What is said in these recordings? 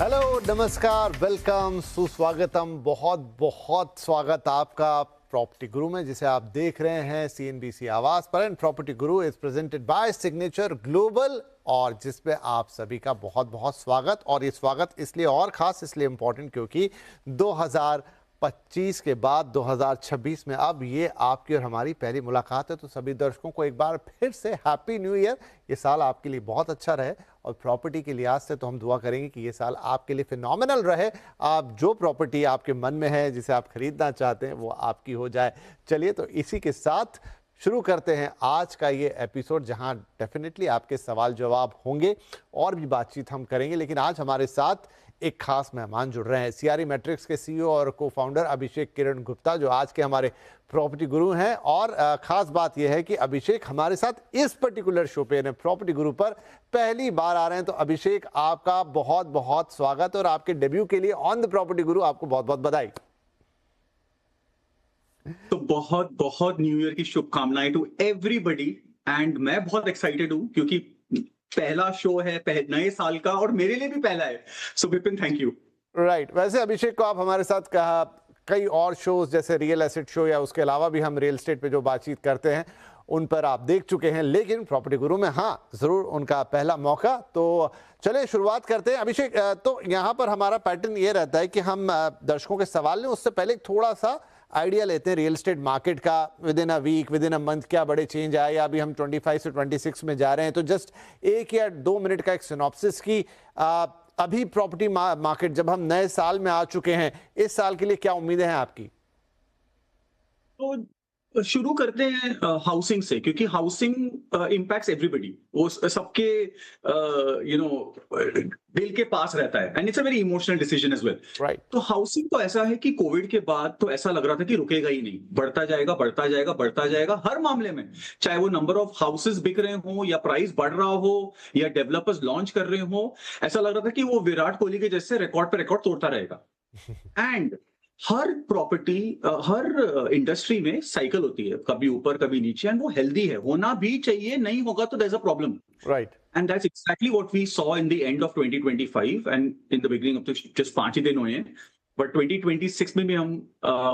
Hello, नमस्कार, welcome, सुस्वागतम, बहुत बहुत स्वागत आपका प्रॉपर्टी गुरु में, जिसे आप देख रहे हैं CNBC आवाज पर। And property Guru is presented by signature global, और जिसपे आप सभी का बहुत बहुत स्वागत। और ये स्वागत इसलिए और खास, इसलिए इम्पोर्टेंट क्योंकि 2025 के बाद 2026 में अब ये आपकी और हमारी पहली मुलाकात है। तो सभी दर्शकों को एक बार फिर से हैप्पी न्यू ईयर। ये साल आपके लिए बहुत अच्छा रहे, और प्रॉपर्टी के लिहाज से तो हम दुआ करेंगे कि ये साल आपके लिए फिनोमिनल रहे। आप जो प्रॉपर्टी आपके मन में है, जिसे आप खरीदना चाहते हैं, वो आपकी हो जाए। चलिए, तो इसी के साथ शुरू करते हैं आज का ये एपिसोड, जहां डेफिनेटली आपके सवाल जवाब होंगे और भी बातचीत हम करेंगे। लेकिन आज हमारे साथ एक खास मेहमान जुड़ रहे हैं, CRE मैट्रिक्स के CEO और को फाउंडर अभिषेक किरण गुप्ता, जो आज के हमारे प्रॉपर्टी गुरु हैं। और खास बात यह है कि अभिषेक हमारे साथ इस पर्टिकुलर शो पे, प्रॉपर्टी गुरु पर पहली बार आ रहे हैं। तो अभिषेक, आपका बहुत बहुत स्वागत, और आपके डेब्यू के लिए ऑन द प्रॉपर्टी गुरु आपको बहुत बहुत बधाई। तो बहुत बहुत न्यू ईयर की शुभकामनाएं टू एवरीबडी। एंड मैं बहुत एक्साइटेड हूं क्योंकि पहला शो है नए साल का, और मेरे लिए भी पहला है। सो विपिन, थैंक यू। राइट। वैसे अभिषेक को आप हमारे साथ कहा कई और शोज, जैसे रियल एसेट शो, या उसके अलावा भी हम रियल एस्टेट पे जो बातचीत करते हैं उन पर आप देख चुके हैं। लेकिन प्रॉपर्टी गुरु में हाँ, जरूर उनका पहला मौका। तो चले शुरुआत करते हैं। अभिषेक, तो यहाँ पर हमारा पैटर्न ये रहता है कि हम दर्शकों के सवाल लें, उससे पहले थोड़ा सा आइडिया लेते हैं रियल एस्टेट मार्केट का। Within a week, within a month क्या बड़े चेंज आए, या अभी हम 25 से 26 में जा रहे हैं। तो जस्ट 1 या 2 मिनट का एक सिनॉप्सिस की अभी प्रॉपर्टी मार्केट, जब हम नए साल में आ चुके हैं, इस साल के लिए क्या उम्मीदें हैं आपकी? तो शुरू करते हैं हाउसिंग से, क्योंकि हाउसिंग इम्पैक्ट्स एवरीबडी। वो सबके दिल के पास रहता है, and it's a very emotional decision as well. Right. तो हाउसिंग तो ऐसा है कि कोविड के बाद तो ऐसा लग रहा था कि रुकेगा ही नहीं, बढ़ता जाएगा बढ़ता जाएगा बढ़ता जाएगा हर मामले में। चाहे वो नंबर ऑफ हाउसेस बिक रहे हो, या प्राइस बढ़ रहा हो, या डेवलपर्स लॉन्च कर रहे हो, ऐसा लग रहा था कि वो विराट कोहली के जैसे रिकॉर्ड पे रिकॉर्ड तोड़ता रहेगा। And her property, her industry में साइकिल होती है, कभी ऊपर कभी नीचे, एंड वो हेल्दी है, होना भी चाहिए। नहीं होगा तो there is a problem. Right. And that's exactly what we saw in the end of 2025 and in the beginning of just 5 ही दिन हुए हैं, बट 2026 में भी हम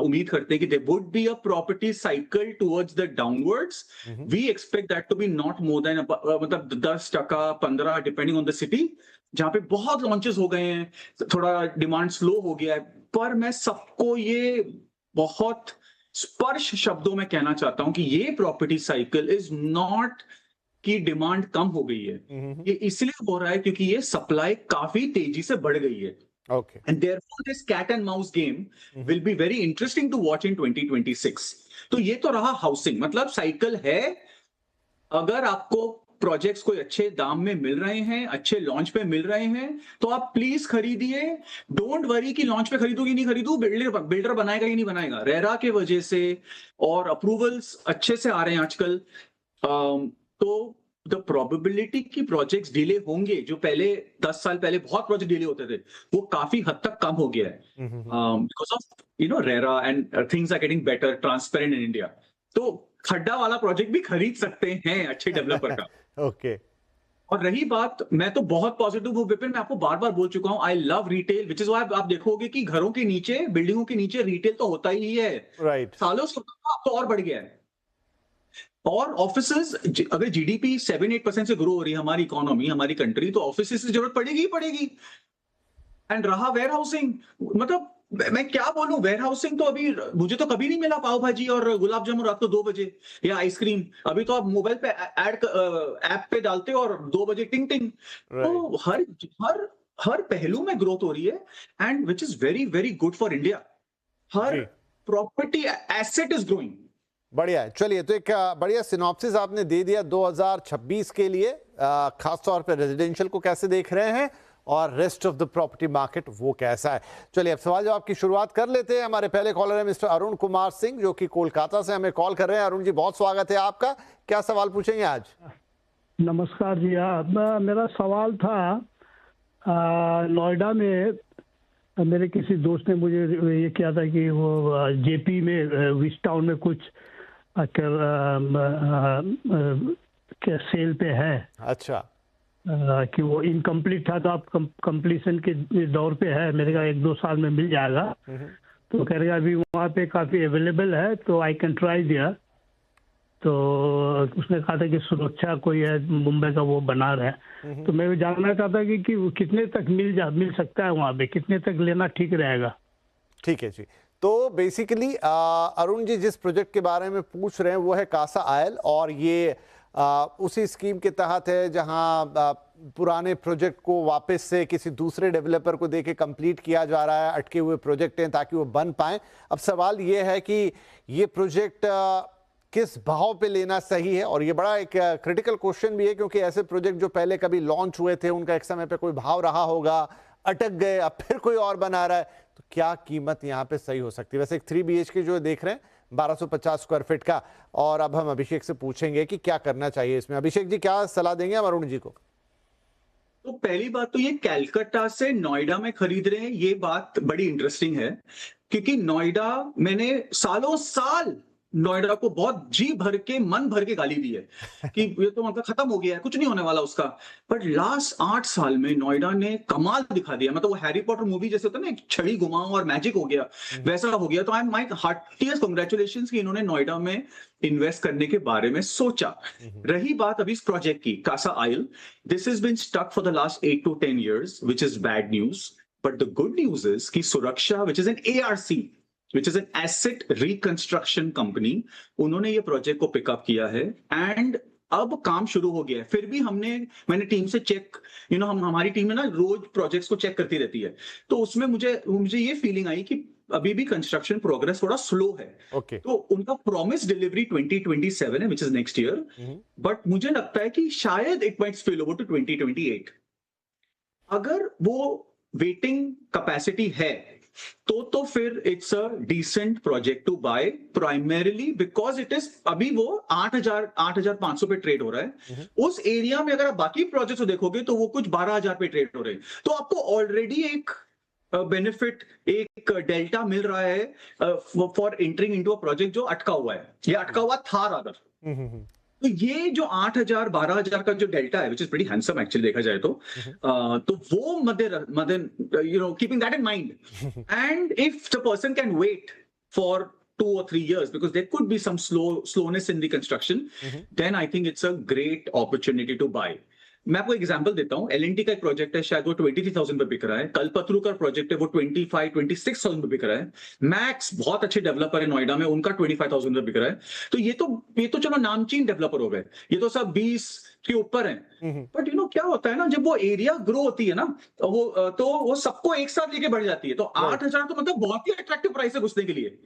उम्मीद करते हैं कि there would be a property cycle towards the downwards. We expect that to be not more than मतलब 10% 15, डिपेंडिंग ऑन द सिटी, जहां पे बहुत लॉन्चेस हो गए हैं, थोड़ा डिमांड स्लो हो गया है। पर मैं सबको ये बहुत स्पर्श शब्दों में कहना चाहता हूं कि ये प्रॉपर्टी साइकिल इज नॉट कि डिमांड कम हो गई है। ये इसलिए हो रहा है क्योंकि ये सप्लाई काफी तेजी से बढ़ गई है। Okay. And therefore this cat and mouse game will be very interesting to watch in 2026। तो ये तो रहा हाउसिंग, मतलब साइकिल है। अगर आपको प्रोजेक्ट्स कोई अच्छे दाम में मिल रहे हैं, अच्छे लॉन्च पे मिल रहे हैं, तो आप प्लीज खरीदिए। डोंट वरी कि लॉन्च पे खरीदू कि नहीं खरीदू, बिल्डर बनाएगा ही नहीं बनाएगा। रेरा के वजह से और अप्रूवल्स अच्छे से आ रहे हैं आजकल, तो द प्रोबेबिलिटी कि प्रोजेक्ट्स डिले होंगे, जो पहले 10 साल पहले बहुत प्रोजेक्ट डिले होते थे, वो काफी हद तक कम हो गया है because of RERA, and things are getting better, transparent in India. तो खड्डा वाला प्रोजेक्ट भी खरीद सकते हैं अच्छे डेवलपर का। ओके। और रही बात, मैं तो बहुत पॉजिटिव हूँ विपिन, मैं आपको बार बार बोल चुका हूँ, I love retail, which is why आप देखोगे कि घरों के नीचे, बिल्डिंगों के नीचे रिटेल तो होता ही है। राइट। सालों से होता था, अब तो और बढ़ गया है। और ऑफिसेज, अगर जीडीपी 7-8% से ग्रो हो रही है हमारी इकोनॉमी, हमारी कंट्री, तो ऑफिसेज की जरूरत पड़ेगी ही पड़ेगी। एंड रहा वेयर हाउसिंग, मतलब मैं क्या बोलूं, वेयर हाउसिंग तो अभी मुझे तो कभी नहीं मिला पाव भाजी और गुलाब जामुन रात को 2 बजे, या आइसक्रीम। अभी तो आप मोबाइल पे ऐप पे डालते हो और 2 बजे टिंग टिंग। तो हर हर हर पहलू में ग्रोथ हो रही है, and which is very very good for India. Her property asset is growing. बढ़िया है। चलिए, तो एक बढ़िया सिनॉप्सिस आपने दे दिया 2026 के लिए, खास तौर पे रेजिडेंशियल को कैसे देख रहे हैं, और rest of the property market वो कैसा है। चलिए, अब सवाल जवाब की शुरुआत कर लेते हैं। हमारे पहले कॉलर है मिस्टर अरुण कुमार सिंह, जो कि कोलकाता से हमें कॉल कर रहे हैं। अरुण जी, बहुत स्वागत है आपका। क्या सवाल पूछेंगे आज? नमस्कार जी। मेरा सवाल था, नोएडा में मेरे किसी दोस्त ने मुझे ये किया था कि वो जेपी में विस्ट टाउन में कुछ क्या सेल पे है। अच्छा। कि वो इनकम्प्लीट था, तो आप कंप्लीशन के दौर पे है, मेरे का 1-2 साल में मिल जाएगा। तो कह रहे अभी वहाँ पे काफ़ी अवेलेबल है, तो आई कैन ट्राई दिया। तो उसने कहा था कि सुरक्षा कोई है मुंबई का, वो बना रहा है। तो मैं जानना चाहता कि वो कितने तक मिल सकता है वहाँ पे, कितने तक लेना ठीक रहेगा? ठीक है जी। तो बेसिकली अरुण जी जिस प्रोजेक्ट के बारे में पूछ रहे हैं वो है कासा आयल, और ये उसी स्कीम के तहत है जहां पुराने प्रोजेक्ट को वापस से किसी दूसरे डेवलपर को देके कंप्लीट किया जा रहा है। अटके हुए प्रोजेक्ट हैं ताकि वो बन पाए। अब सवाल ये है कि ये प्रोजेक्ट किस भाव पे लेना सही है, और ये बड़ा एक क्रिटिकल क्वेश्चन भी है, क्योंकि ऐसे प्रोजेक्ट जो पहले कभी लॉन्च हुए थे उनका एक समय पे कोई भाव रहा होगा, अटक गए, अब फिर कोई और बना रहा है, तो क्या कीमत यहाँ पे सही हो सकती है? वैसे एक 3 BHK जो देख रहे हैं 1250 स्क्वायर फीट का, और अब हम अभिषेक से पूछेंगे कि क्या करना चाहिए इसमें। अभिषेक जी क्या सलाह देंगे हम अरुण जी को? तो पहली बात तो ये कलकत्ता से नोएडा में खरीद रहे हैं, ये बात बड़ी इंटरेस्टिंग है, क्योंकि नोएडा, मैंने सालों साल नोएडा को बहुत जी भर के मन भर के गाली दी है कि ये तो मतलब खत्म हो गया है, कुछ नहीं होने वाला उसका। पर लास्ट 8 साल में नोएडा ने कमाल दिखा दिया। मतलब वो हैरी पॉटर मूवी जैसे होता है ना, एक छड़ी घुमाओ और मैजिक हो गया, वैसा हो गया। तो I am my heartiest congratulations कि इन्होंने नोएडा में इन्वेस्ट करने के बारे में सोचा। रही बात अभी इस प्रोजेक्ट की, कासा आयल, this has been stuck for the last 8 to 10 years, which is bad news. But the good news is कि सुरक्षा, which is an ARC, which is an asset reconstruction company, उन्होंने ये प्रोजेक्ट को पिकअप किया है एंड अब काम शुरू हो गया है। फिर भी मैंने टीम से चेक, हमारी टीम है ना, रोज प्रोजेक्ट्स को चेक करती रहती है, तो उसमें मुझे ये फीलिंग आई कि अभी भी कंस्ट्रक्शन प्रोग्रेस थोड़ा स्लो है। Okay. तो उनका प्रॉमिस डिलीवरी 2027 है, which is next year, but मुझे लगता है कि शायद it might spill over to 2028। अगर वो वेटिंग कैपेसिटी है तो फिर it's a decent project to buy, primarily because it is, अभी वो 8,500 पे ट्रेड हो रहा है। उस एरिया में अगर आप बाकी प्रोजेक्ट्स देखोगे तो वो कुछ 12,000 पे ट्रेड हो रहे हैं। तो आपको ऑलरेडी एक बेनिफिट, एक डेल्टा मिल रहा है for entering into a project जो अटका हुआ है, या अटका हुआ था रादर। तो ये जो 8,000 12,000 का जो डेल्टा है, which is pretty handsome actually देखा जाए तो वो मदन keeping that in mind, and if the person can wait for 2 or 3 years because there could be some slowness in the construction, then I think it's a great opportunity to buy. मैं आपको example देता हूं, L&T का एक project है, शायद वो 23,000 पे बिक रहा है। कल्पतरू का प्रोजेक्ट है, वो 25-26,000 पे बिक रहा है। मैक्स बहुत अच्छे डेवलपर है नोएडा में, उनका 25,000 पे बिक रहा है। तो ये तो चलो नामचीन डेवलपर हो गए, ये तो सब 20 के ऊपर है। बट क्या होता है ना, जब वो एरिया ग्रो होती है ना, तो वो सबको एक साथ लेके बढ़ जाती है। तो 8,000 तो मतलब बहुत ही अट्रैक्टिव प्राइस है घुसने के लिए,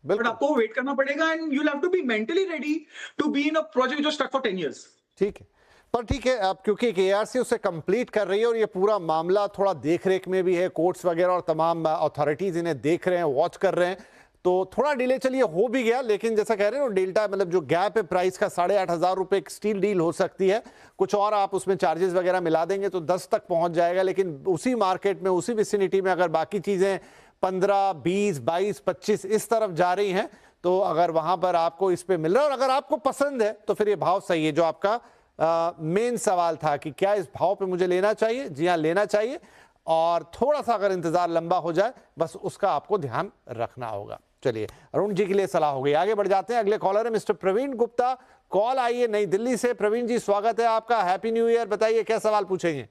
बट आपको वेट करना पड़ेगा, and you have to be mentally ready to be in a project जो स्टक फॉर 10 years। ठीक है, पर ठीक है, अब क्योंकि ARC उसे कंप्लीट कर रही है और ये पूरा मामला थोड़ा देखरेख में भी है, कोर्ट्स वगैरह और तमाम अथॉरिटीज इन्हें देख रहे हैं, वॉच कर रहे हैं, तो थोड़ा डिले चलिए हो भी गया। लेकिन जैसा कह रहे हैं डेल्टा, मतलब जो गैप है प्राइस का, 8,500 रुपए एक स्टील डील हो सकती है। कुछ और आप उसमें चार्जेस वगैरह मिला देंगे तो 10 तक पहुंच जाएगा। लेकिन उसी मार्केट में, उसी विसिनिटी में अगर बाकी चीजें 15, 20, 22, 25 इस तरफ जा रही हैं, तो अगर वहां पर आपको इस पे मिल रहा है और अगर आपको पसंद है तो फिर ये भाव सही है। जो आपका मेन सवाल था कि क्या इस भाव पे मुझे लेना चाहिए, जी हाँ लेना चाहिए, और थोड़ा सा अगर इंतजार लंबा हो जाए बस उसका आपको ध्यान रखना होगा। चलिए, अरुण जी के लिए सलाह हो गई, आगे बढ़ जाते हैं। अगले कॉलर है मिस्टर प्रवीण गुप्ता, कॉल आई है नई दिल्ली से। प्रवीण जी स्वागत है आपका, हैप्पी न्यू ईयर। बताइए क्या सवाल पूछेंगे?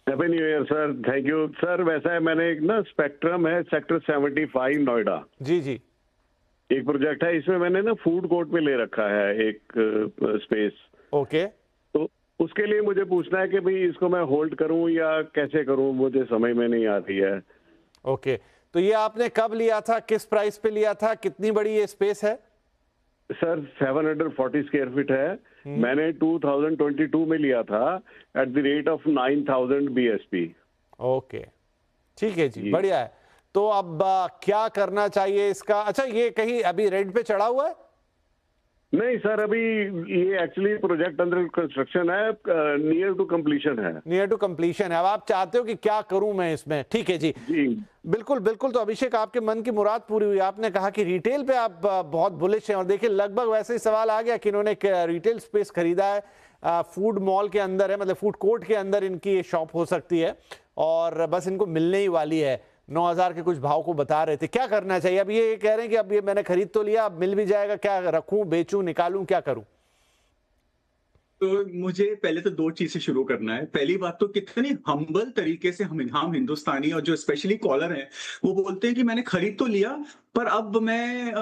Happy new year sir, thank you sir. वैसा है, मैंने एक ना स्पेक्ट्रम है सेक्टर 75 नोएडा, जी एक प्रोजेक्ट है, इसमें मैंने ना फूड कोर्ट में ले रखा है एक स्पेस। ओके, तो उसके लिए मुझे पूछना है कि भाई इसको मैं होल्ड करूं या कैसे करूं, मुझे समझ में नहीं आ रही है। ओके, तो ये आपने कब लिया था, किस प्राइस पे लिया था, कितनी बड़ी ये स्पेस है? सर 740 स्क्वायर फीट है। मैंने 2022 में लिया था at the rate of 9,000 BSP। Okay, ठीक है जी, बढ़िया है। तो अब क्या करना चाहिए इसका? अच्छा, ये कहीं अभी रेंट पे चढ़ा हुआ है? नहीं सर, अभी ये एक्चुअली प्रोजेक्ट अंडर कंस्ट्रक्शन है, नियर टू कंप्लीशन है। नियर टू कंप्लीशन है। अब आप चाहते हो कि क्या करूं मैं इसमें, ठीक है जी, बिल्कुल बिल्कुल। तो अभिषेक, आपके मन की मुराद पूरी हुई। आपने कहा कि रिटेल पे आप बहुत बुलिश हैं, और देखिए लगभग वैसे ही सवाल आ गया कि इन्होंने रिटेल स्पेस खरीदा है फूड मॉल के अंदर है, मतलब फूड कोर्ट के अंदर इनकी ये शॉप हो सकती है और बस इनको मिलने ही वाली है। 9,000 के कुछ भाव को बता रहे थे। क्या करना चाहिए? अब ये कह रहे हैं कि अब ये मैंने खरीद तो लिया, अब मिल भी जाएगा, क्या रखूं, बेचूं, निकालूं, क्या करूं? तो मुझे पहले तो दो चीज से शुरू करना है। पहली बात तो कितनी हम्बल तरीके से हम हिंदुस्तानी और जो स्पेशली कॉलर हैं वो बोलते हैं कि मैंने खरीद तो लिया पर अब मैं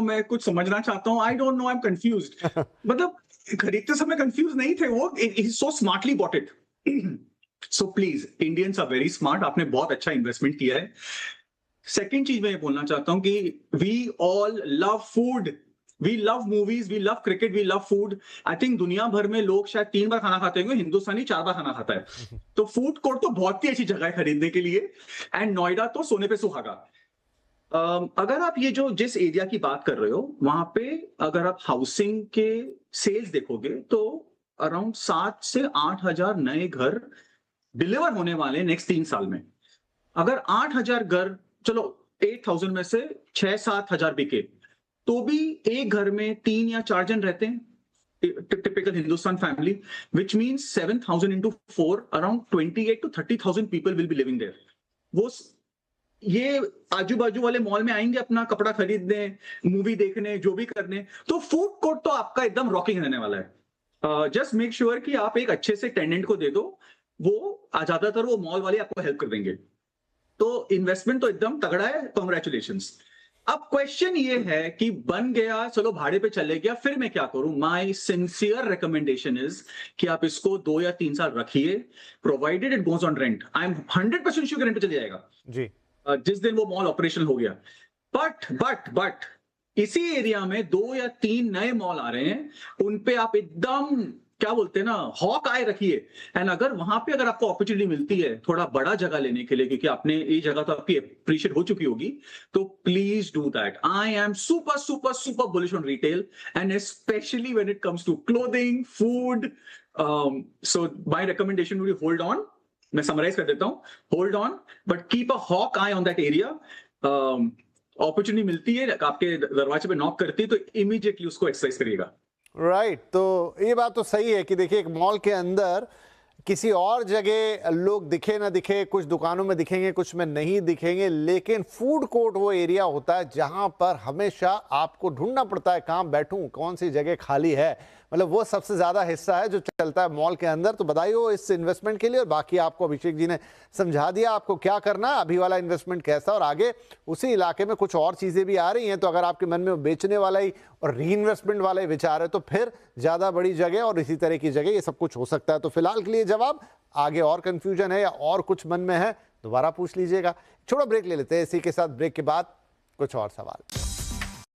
मैं कुछ समझना चाहता हूँ, I don't know, I am confused. मतलब खरीदते समय कंफ्यूज नहीं थे वो, he so smartly bought it. So please, Indians are very smart, आपने बहुत अच्छा इन्वेस्टमेंट किया है। सेकेंड चीज मैं ये बोलना चाहता हूँ कि we all love food, we love movies, we love cricket, we love food. I think दुनिया भर में लोग शायद 3 बार खाना खाते होंगे, हिंदुस्तानी 4 बार खाना खाता है। तो फूड कोर्ट तो बहुत ही अच्छी जगह है खरीदने के लिए, एंड नोएडा तो सोने पे सुहागा। अगर आप ये जो जिस एरिया की बात कर रहे हो वहां पे अगर आप हाउसिंग के सेल्स देखोगे तो अराउंड 7 से 8,000 नए घर डिलीवर होने वाले नेक्स्ट 3 साल में। अगर 8,000 घर, चलो 8,000 में से 6-7 हजार बिके तो भी एक घर में 3 या 4 जन रहते हैं, typical Hindustan family, which means 7,000 into 4, around 28 to 30,000 people will be living there. वो ये आजू बाजू वाले मॉल में आएंगे अपना कपड़ा खरीदने, मूवी देखने, जो भी करने, तो फूड कोर्ट तो आपका एकदम रॉकिंग रहने वाला है। जस्ट मेक श्योर कि आप एक अच्छे से टेनेंट को दे दो, वो ज्यादातर वो मॉल वाले आपको हेल्प कर देंगे। तो इन्वेस्टमेंट तो एकदम तगड़ा है, कॉन्ग्रेचुलेशंस। अब क्वेश्चन ये है कि बन गया, चलो भाड़े पे चले गया, फिर मैं क्या करूं? माय सिंसियर रिकमेंडेशन इज कि आप इसको 2 या 3 साल रखिए, provided it goes on rent. I am 100% sure rent पे चले जाएगा जी, जिस दिन वो मॉल ऑपरेशनल हो गया। बट इसी एरिया में 2 या 3 नए मॉल आ रहे हैं, उन पे आप एकदम क्या बोलते हैं ना, हॉक आए रखिए। एंड अगर वहां पे अगर आपको अपॉर्चुनिटी मिलती है थोड़ा बड़ा जगह लेने के लिए, क्योंकि आपने ये जगह तो आपकी अप्रिशिएट हो चुकी होगी, तो please do that. I am super super super bullish on retail and specially when it comes to clothing, food. So my recommendation would be hold on. मैं समराइज कर देता हूं, hold on but keep a hawk eye on that area. Opportunity मिलती है, आपके दरवाजे पे knock करती है, तो इमीडिएटली उसको एक्सरसाइज करिएगा। राइट। तो ये बात तो सही है कि देखिए एक मॉल के अंदर किसी और जगह लोग दिखे ना दिखे, कुछ दुकानों में दिखेंगे, कुछ में नहीं दिखेंगे, लेकिन फूड कोर्ट वो एरिया होता है जहां पर हमेशा आपको ढूंढना पड़ता है कहां बैठूं, कौन सी जगह खाली है। मतलब वो सबसे ज्यादा हिस्सा है जो चलता है मॉल के अंदर। तो बधाई हो इस इन्वेस्टमेंट के लिए, और बाकी आपको अभिषेक जी ने समझा दिया आपको क्या करना है, अभी वाला इन्वेस्टमेंट कैसा, और आगे उसी इलाके में कुछ और चीजें भी आ रही हैं। तो अगर आपके मन में बेचने वाला ही और री इन्वेस्टमेंट वाला ही विचार है तो फिर ज्यादा बड़ी जगह और इसी तरह की जगह ये सब कुछ हो सकता है। तो फिलहाल के लिए जवाब, आगे और कंफ्यूजन है या और कुछ मन में है दोबारा पूछ लीजिएगा। छोड़ो ब्रेक ले लेते हैं, इसी के साथ ब्रेक के बाद कुछ और सवाल।